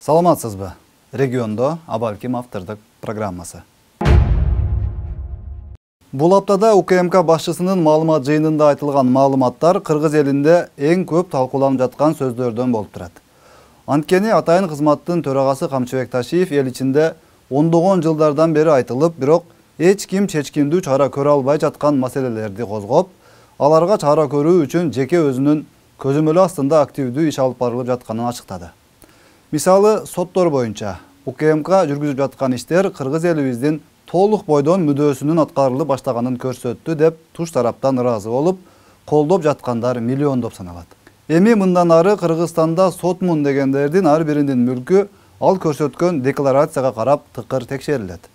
Саламатсызбы? Региондо Абалким автордук программасы. Бул аптада УКМК башчысынын маалымат жыйынында айтылган маалыматтар кыргыз элинде эң көп талкууланып жаткан сөздөрдөн болуп турат. Анткени атайын кызматтын төрагасы Камчыбек Ташиев эл ичинде ондогон жылдардан бери айтылып, бирок эч ким чечкиндүү чара көрө албай жаткан маселелерди козгоп, аларга чара көрүү үчүн жеке өзүнүн көзөмөлү астында активдүү иш алып барылып жатканын ачыктады. Мисалы, соттор боюнча УКМК жүргүзүп жаткан иштер кыргыз элибиздин толук бойдон мүдөөсүнүн аткарылып баштаганын көрсөттү деп туш тараптан ыраазы болуп, колдоп жаткандар миллиондоп саналат. Эми мындан ары Кыргызстанда сотмун дегендердин ар биринин мүлкү ал көрсөткөн декларацияга карап тыкыр текшерилет.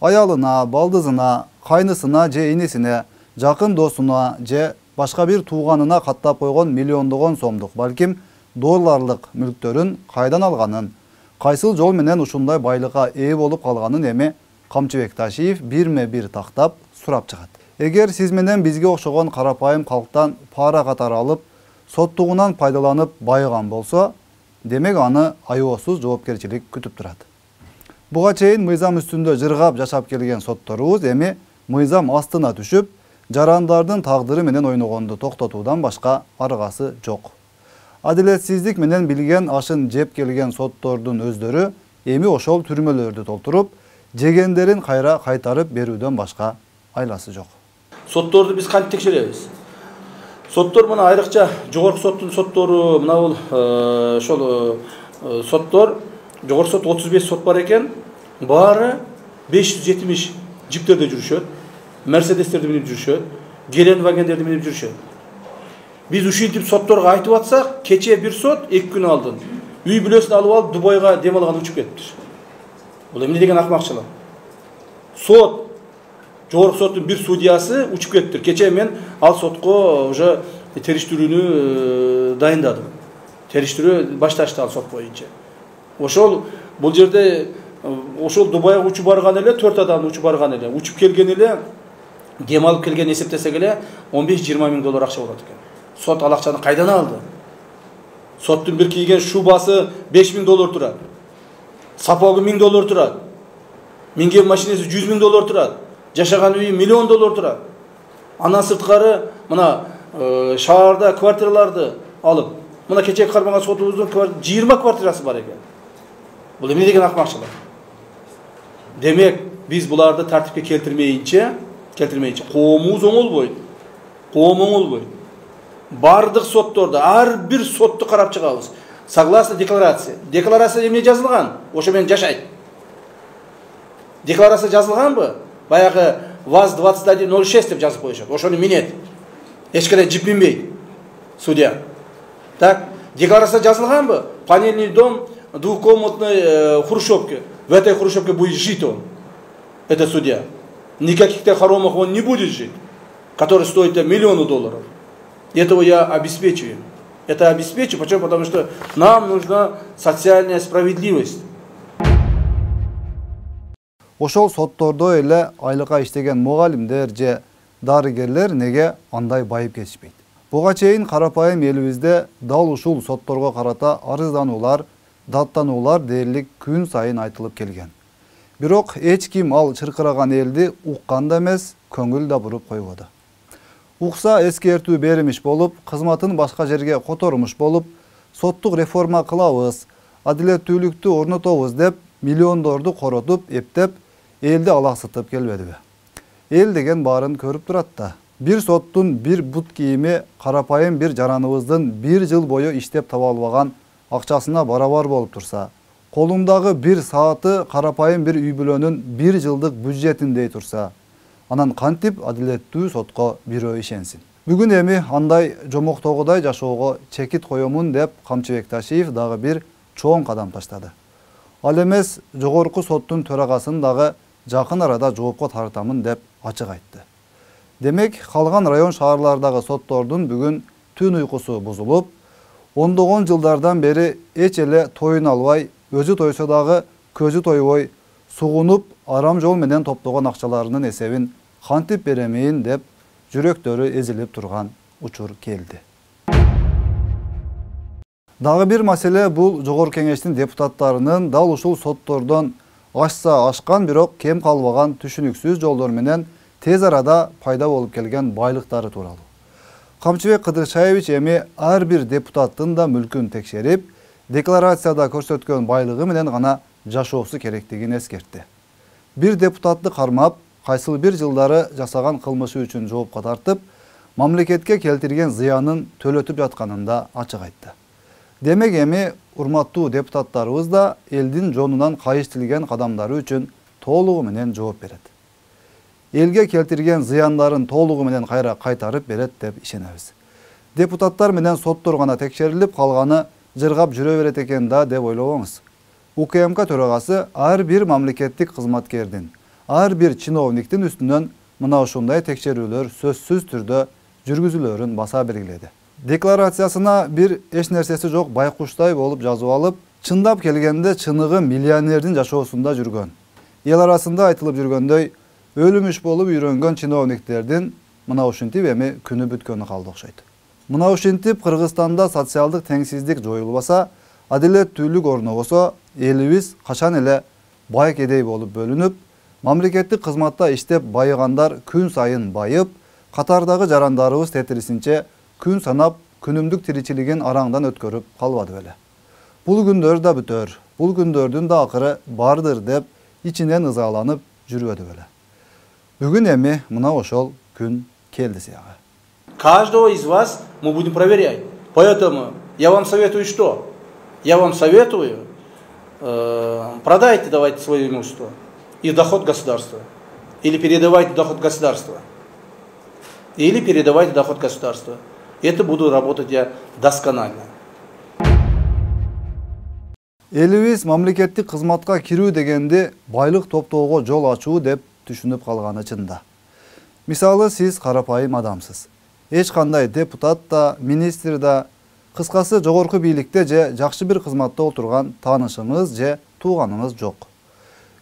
Аялына, балдызына, кайнысына же инисине, жакын досуна же башка бир тууганына каттап койгон миллиондогон сомдук, балким долларлык мүлктөрүн кайдан алганын, кайсыл жол менен ушундай байлыкка ээ болуп калганын эми Камчыбек Ташиев бирме-бир тактап сурап чыгат. Эгер сиз менен бизге окшогон карапайым калктан пара катары алып, соттугунан пайдаланып байыган болсо, демек аны аеосуз жоопкерчилик күтүп турат. Буга чейин мыйзам үстүндө жыргап жашап келген сотторубуз эми мыйзам астына түшүп, жарандардын тагдыры менен ойногонду токтотуудан башка аргасы жок. Адилетсиздик менен билген ашын жеп келген соттордун өздөрү эми ошол түрмөлөрдү толтуруп, жегендерин кайра кайтарып берүүдөн башка айласы жок. Сотторду биз кантип текшеребиз? Соттор мына айрыкча жогорку соттун соттору, мына бул ошол соттор, жогорку сот 35 сот бар экен, баары 570 жиптерде жүрүшөт, мерседестерди минип жүрүшөт, Гелендвагендерди минип жүрүшөт. Biz ушинтип сотторго айтып атсак, кече бир сот 2 күн алдын үй бүлөсүн алып алып Дубайга дем алган учуп кетиптир. Бул эмне деген акмакчылык? Сот, жогорку соттун бир судьясы учуп кетиптир. Кече мен ал сотко уже териштирүүнү дайындадым. Териштирүү башташты ал сот боюнча. Ошол бул жерде ошол Дубайга учуп барган эле 4 адам учуп барган эле. Учуп келген эле дем алып келген эсептесек эле 15-20 миң доллар акча болот экен. Сот ал акчаны кайдан алды? Соттун бир кийген шубасы 5 миң доллар турат. Сапогу 1000 доллар турат. Минген машинеси 100 миң доллар турат. Жашаган үйү миллион доллар турат. Андан сырткары мына шаарда квартираларды алып, мына кечеги кармаган сотубуздун 20 квартирасы бар экен. Бул эмне деген акмакчылык? Демек, биз буларды тартипке келтирмейинче коомубуз оңолбойт. Коом оңолбойт. Бардык соттордо ар бир сотту карап чыгабыз. Согласно декларация. Декларация эмне жазылган? Ошо менен жашайт. Декларация жазылганбы? Баягы ВАЗ-2106 деп жазып коюшат. Ошону минет. Эч кандай жип минбейт. Судья. Так, декларация жазылганбы? Панельный дом, двухкомнатной хрущевке. В этой хрущевке будет жить он. Это судья. Никаких-то хоромах он не будет жить, который стоит миллионы долларов. Этого я обеспечиваю. Это обеспечу, почему? Потому что нам нужна социальная справедливость. Ошол соттордо эле айлыкка иштеген мугалимдер же дарыгерлер неге андай байып кетишпейт? Буга чейин карапайым элибизде дал ушул сотторго карата арыздануулар, даттануулар дээрлик күн сайын айтылып келген. Бирок эч ким ал чыркыраган элди уккан да эмес, көңүл да буруп койбоду. Укса эскертүү беримиш болуп, кызматын башка жерге котормуш болуп, соттук реформа кылабыз, адилеттүүлүктү орнотобуз деп миллиондорду коротуп, эптеп, элди алаксытып келбедиби? Эл деген баарын көрүп турат да. Бир соттун бир бут кийими карапайым бир жараныбыздын 1 жыл бою иштеп таба албаган акчасына барабар болуп турса, колуңдагы бир сааты карапайым бир үй бүлөнүн 1 жылдык бюджетиндей турса, анан кантип адилеттүү сотко бирөө ишенсин? Бүгүн эми андай жомоктогудай жашоого чекит коемун деп Камчыбек Ташиев дагы бир чоң кадам таштады. Ал эмес жогорку соттун төрагасын дагы жакын арада жоопко тартамын деп ачык айтты. Демек, калган район шаарлардагы соттордун бүгүн түн уйкусу бузулуп, ондогон жылдардан бери эч эле тоюн албай, өзү тойсо дагы көзү тойбой, сугунуп, арам жол менен топтогон акчаларынын эсебин кантип беремейин деп жүрөктөрү эзилип турган учур келди. Дагы бир маселе бул Жогорку Кеңештин депутаттарынын дал ушул соттордон ашса ашкан, бирок кем калбаган түшүнүксүз жолдор менен тез арада пайда болуп келген байлыктары тууралуу. Камчыбек Кыдыршаевич эми ар бир депутаттын да мүлкүн текшерип, декларацияда көрсөткөн байлыгы менен гана жашоосу керектигин эскертти. Бир депутатты кармап, кайсыл бир жылдары жасаган кылмышы үчүн жоопко тартып, мамлекетке келтирген зыянын төлөтүп жатканын да ачык айтты. Демек эми урматтуу депутаттарыбыз да элдин жонунан кайыштырылган кадамдары үчүн толугу менен жооп берет. Элге келтирген зыяндарын толугу менен кайра кайтарып берет деп ишенебиз. Депутаттар менен соттор гана текшерилип, калганы жыргап жүрө берет экен да деп ойлобоңуз. УКМК төрагасы ар бир мамлекеттик кызматкердин, ар бир чиновниктин үстүнөн мына ушундай текшерүүлөр сөзсүз түрдө жүргүзүлөрүн баса белгиледи. Декларациясына бир эч нерсеси жок байкуштay болуп жазып алып, чындап келгенде чыныгы миллионердин жашоосунда жүргөн, эл арасында айтылып жүргөндөй өлүмүш болуп үйрөнгөн чиновниктердин мына ушинтип эми күнү бүткөнү калды окшойт. Мына ушинтип Кыргызстанда социалдык теңсиздик жоюлбаса, адилеттүүлүк орногосо, элибиз качан эле бай кедей болуп бөлүнүп, мамлекеттик кызматта иштеп байыгандар күн сайын байып, катардагы жарандарыбыз тетирисинче күн санап күнүмдүк тиричилигин араңдан өткөрүп калбады беле. Бул күндөр да бүтөр, бул күндөрдүн да акыры бардыр деп ичинен ызаланып жүрбөдү беле. Бүгүн эми мына ошол күн келди сыягы. Каждого из вас мы будем проверять. Поэтому я вам советую что? Я вам советую, продайте, давайте свое имущество и доход государства. Или передавайте доход государства. Или передавайте доход государства. Это буду работать я досконально. Элибиз мамлекеттик кызматка кирүү дегенди байлык топтоого жол ачуу деп түшүнүп калганы чында. Мисалы, сиз карапайым адамсыз. Эч кандай депутат да, министр да, кыскасы жогорку бийликте же жакшы бир кызматта отурган таанышыңыз же тууганыңыз жок.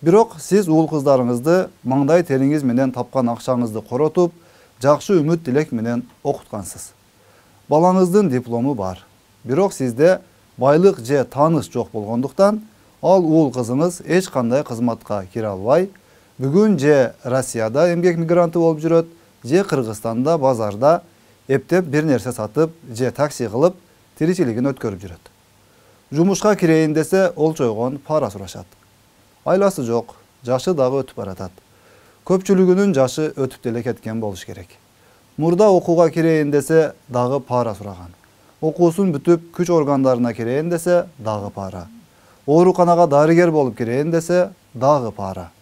Бирок сиз уул кыздарыңызды маңдай териңиз менен тапкан акчаңызды коротуп, жакшы үмүт тилек менен окуткансыз. Балаңыздын диплому бар. Бирок сизде байлык же тааныш жок болгондуктан, ал уул кызыңыз эч кандай кызматка кире албай, бүгүн же Россияда эмгек мигранты болуп жүрөт, же Кыргызстанда базарда эптеп бир нерсе сатып, же такси кылып тиричилигин өткөрүп жүрөт. Жумушка кирейин десе олчойгон пара сурашат. Айласы жок, жашы дагы өтүп баратат. Көпчүлүгүнүн жашы өтүп деле кеткен болуш керек. Мурда окууга кирейин десе дагы пара сураган. Окуусун бүтүп күч органдарына кирейин десе дагы пара. Ооруканага дарыгер болуп кирейин десе дагы пара.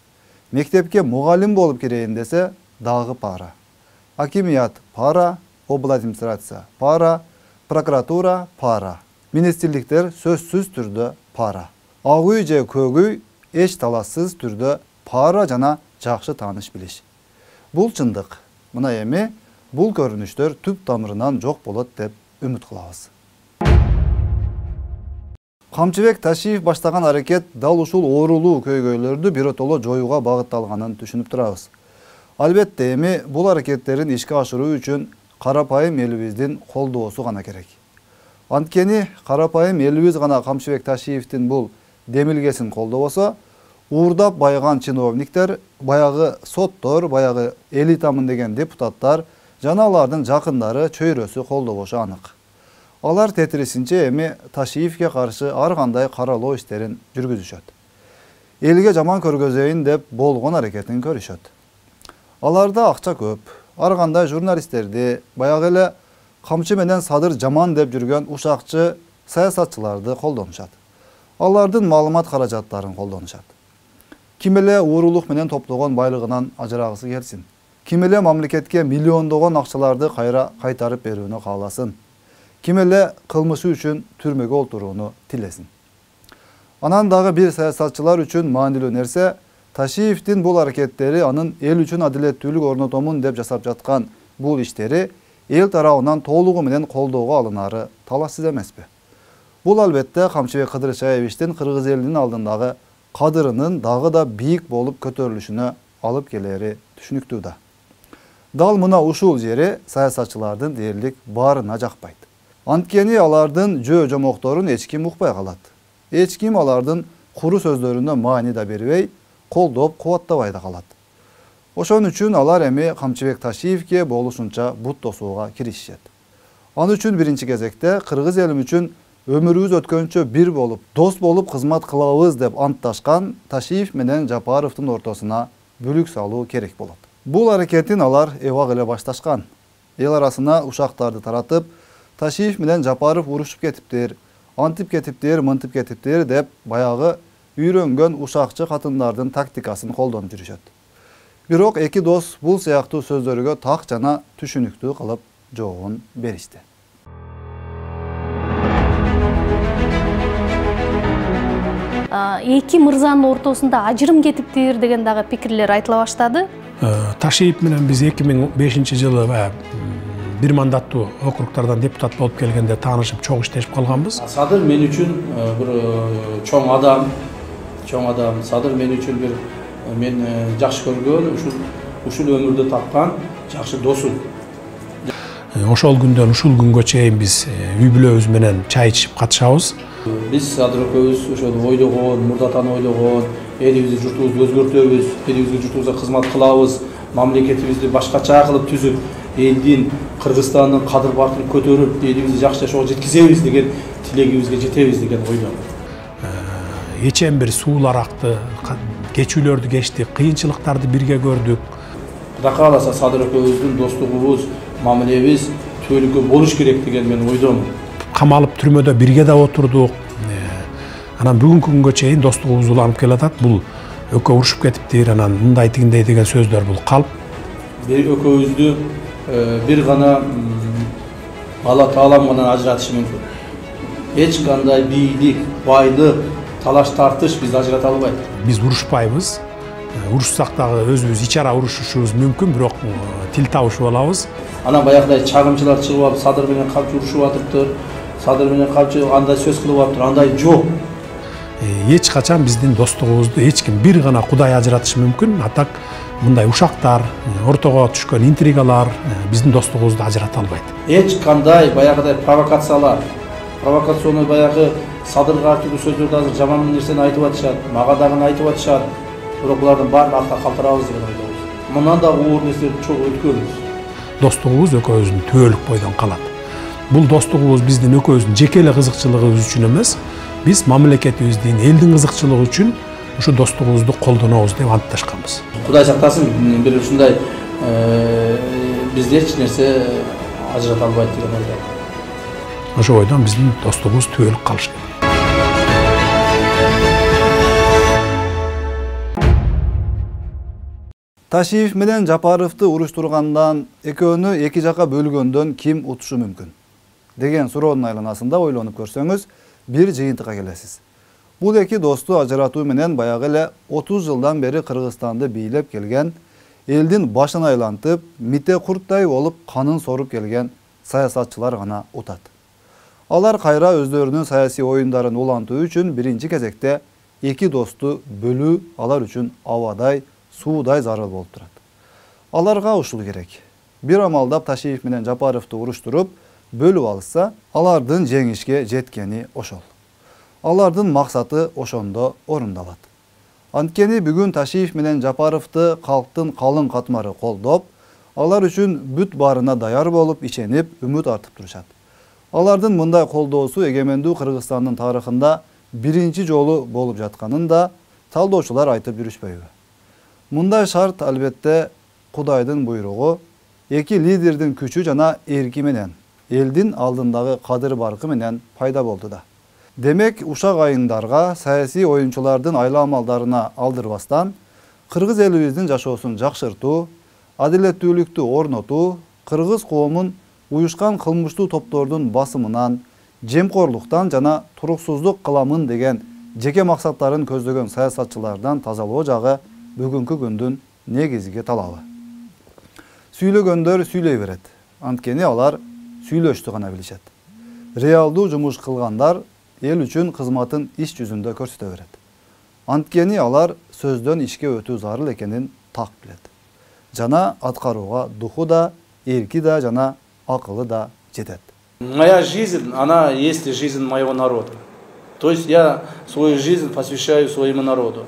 Мектепке мугалим болуп кирейин десе дагы пара. Акимият пара, обладминистрация пара, прокуратура пара. Министрликтер сөзсүз түрдө пара. Ак үй же көк үй эч талассыз түрдө пара жана жакшы тааныш билиш. Бул чындык. Мына эми бул көрүнүштөр түп тамырынан жок болот деп үмүт кылабыз. Камчыбек Ташиев баштаган аракет дал ушул оорулуу көйгөйлөрдү биротоло жоюуга багытталганын түшүнүп турабыз. Албетте эми бул аракеттерин ишке ашыруу үчүн карапайым элибиздин колдоосу гана керек. Анткени карапайым элибиз гана Камчыбек Ташиевдин бул демилгесин колдобосо, уурдап байыган чиновниктер, баягы соттор, баягы элитамын деген депутаттар жана алардын жакындары чөйрөсү колдобошу анык. Алар тетирисинче эми Ташиевге каршы ар кандай каралоо иштерин жүргүзүшөт. Элге жаман көргөзөйүн деп болгон аракетин көрүшөт. Аларда акча көп. Ар кандай журналисттерди, баягы эле камчы менен садыр жаман деп жүргөн ушакчы саясатчыларды колдонушат. Алардын маалымат каражаттарын колдонушат. Ким эле уурулук менен топтогон байлыгынан ажырагысы келсин. Ким эле мамлекетке миллиондогон акчаларды кайра кайтарып берүүнү кааласын. Ким эле кылмышы үчүн түрмөгө олтурууну тилесин. Анан дагы бир саясатчылар үчүн маанилүү нерсе Ташиевдин бул аракеттери анын эл үчүн адилеттүүлүк орнотомун деп жасап жаткан бул иштери эл тарабынан толугу менен колдоого алынары талашсыз эмеспи. Бул албетте Камчыбек Кыдыршаевичтин кыргыз элинин алдындагы кадырынын дагы да бийик болуп көтөрүлүшүнө алып келери түшүнүктүү да. Дал мына ушул жери саясатчылардын дээрлик баарына жакпайт. Antkeni alardın jö jomokторун эч ким укпай калат. Эч ким алардын куру сөздөрүнө маани да бербей, колдоп, кубаттабай да калат. Ошон үчүн алар эми Камчыбек Ташиевке болушунча бут тосууга киришет. Ал үчүн биринчи кезекте кыргыз элим үчүн өмүрүбүз өткөнчө бир болуп, дос болуп кызмат кылабыз деп антташкан Ташиев менен Жапаровдун ортосуна бүлүк салуу керек болот. Бул аракетин алар эбак эле башташкан. Эл арасына ушактарды таратып, Ташиев менен Жапаров урушуп кетиптир, антип кетиптир, мынтип кетиптир деп баягы үйрөнгөн ушакчы катындардын тактикасын колдонуп жүрүшөт. Бирок эки дос бул сыяктуу сөздөргө так жана түшүнүктүү кылып жообун беришти. Эки мырзанын ортосунда ажырым кетиптир деген дагы пикирлер айтыла баштады. Ташиев менен биз 2005-жылы бир мандаттуу округдардан депутат болуп келгенде таанышып, чоң иштешип калганбыз. Садыр мен үчүн бир чоң адам. Садыр мен үчүн бир мен жакшы көргөн, ушул өмүрдө тапкан жакшы досум. Ошол күндөн ушул күнгө чейин биз үй бүлөбүз менен чай ичип катышабыз. Биз Садыр экөөбүз ошол ойлогон, мурдатан ойлогон, элибизди, журтубузду өзгөртөбүз, элибизге, журтубузга кызмат кылабыз, мамлекетибизди башкача кылып түзүп, элдин, Кыргызстандын кадыр-баркын көтөрүп, элибизди жакшы жашоого жеткизебиз деген тилегибизге жетебиз деген ойдон. Эчен бир суулар акты, кечүүлөрдү кечтик, кыйынчылыктарды бирге көрдүк. Кудай кааласа Садыр экөөбүздүн достугубуз, мамилебиз түбөлүккө болуш керек деген мен ойдомун. Камалып түрмөдө бирге да отурдук. Анан бүгүнкү күнгө чейин достугубуз уланып келатат. Бул экөө урушуп кетиптир, анан мындай тигиндей деген сөздөр бул калп. Бир экөөбүздү бир гана Алла Таалам гана ажыратышы мүмкүн. Эч кандай бийлик, байлык, талаш тартыш биз ажырата албайт. Биз урушпайбыз. Урушсак дагы өзүбүз ичара урушушубуз мүмкүн, бирок тил табышып алабыз. Анан баягыдай чагымчылар чыгып алып, Садыр менен Камчы урушуп атыптыр. Садыр менен Камчы андай сөз кылып атыптыр, андай жок. Эч качан биздин достугубузду эч ким бир гана Кудай ажыратышы мүмкүн. Атак мындай ушактар, ортого түшкөн интригалар биздин достугубузду ажырата албайт. Эч кандай баягыдай провокациялар, провокационный баягы Садырга артылуу сөздөрдү азыр жаман нерсени айтып атышат, мага дагы айтып атышат. Бирок булардын баарын артка калтырабыз деген ойдобуз. Мындан да оор нерселерди чоң өткөнбүз. Достугубуз экөөбүздүн түбөлүк бойдон калат. Бул достугубуз биздин экөөбүздүн жеке эле кызыкчылыгыбыз үчүн эмес, биз мамлекетибиздин, элдин кызыкчылыгы үчүн ушу достугубузду колдонобуз деп антташканбыз. Кудай сактасын, бир ушундай бизди эч нерсе ажырата албайт деген ойдо. Ошо ойдон биздин достугубуз түбөлүк калыш керек. Ташиев менен Жапаровду уруштургандан, экөөнү эки жака бөлгөндөн ким утушу мүмкүн деген суроонун айланасында ойлонуп көрсөңүз, бир жыйынтыкка келесиз. Бул эки досту ажыратуу менен баягы эле 30 жылдан бери Кыргызстанды бийлеп келген, элдин башын айлантып, мите курттай болуп канын соруп келген саясатчылар гана утат. Алар кайра өздөрүнүн саясий оюндарын улантуу үчүн биринчи кезекте эки досту бөлүү алар үчүн абадай, суудай зарыл болуп турат. Аларга ушул керек. Бир амалдап Ташиев менен Жапаровду уруштуруп, бөлүп алышса, алардын жеңишке жеткени ошол. Алардын максаты ошондо орундалат. Анткени бүгүн Ташиев менен Жапаровду калктын калың катмары колдоп, алар үчүн бүт баарына даяр болуп, ишенип, үмүт артып турушат. Алардын мындай колдоосу эгемендүү Кыргызстандын тарыхында биринчи жолу болуп жатканын да талдоочулар айтып жүрүшпөйбү. Мындай шарт албетте Кудайдын буйругу, эки лидердин күчү жана эрки менен, элдин алдындагы кадыр-баркы менен пайда болду да. Демек, ушак айыңдарга, саясий оюнчулардын айла-амалдарына алдырбастан, кыргыз элибиздин жашоосун жакшыртуу, адилеттүүлүктү орнотуу, кыргыз коомун уюшкан кылмыштуу топтордун басымынан, жемкорлуктан жана туруксуздук кыламын деген жеке максаттарын көздөгөн саясатчылардан тазалоо жагы бүгүнкү күндүн негизги талабы. Сүйлөгөндөр сүйлөй берет. Анткени алар сүйлөштү гана билишет. Реалдуу жумуш кылгандар эл үчүн кызматын иш жүзүндө көрсөтө берет. Анткени алар сөздөн ишке өтүү зарыл экенин так билет. Жана аткарууга духу да, эрки да жана акылы да жетет. Моя жизнь, она есть жизнь моего народа. То есть я свою жизнь посвящаю своему народу.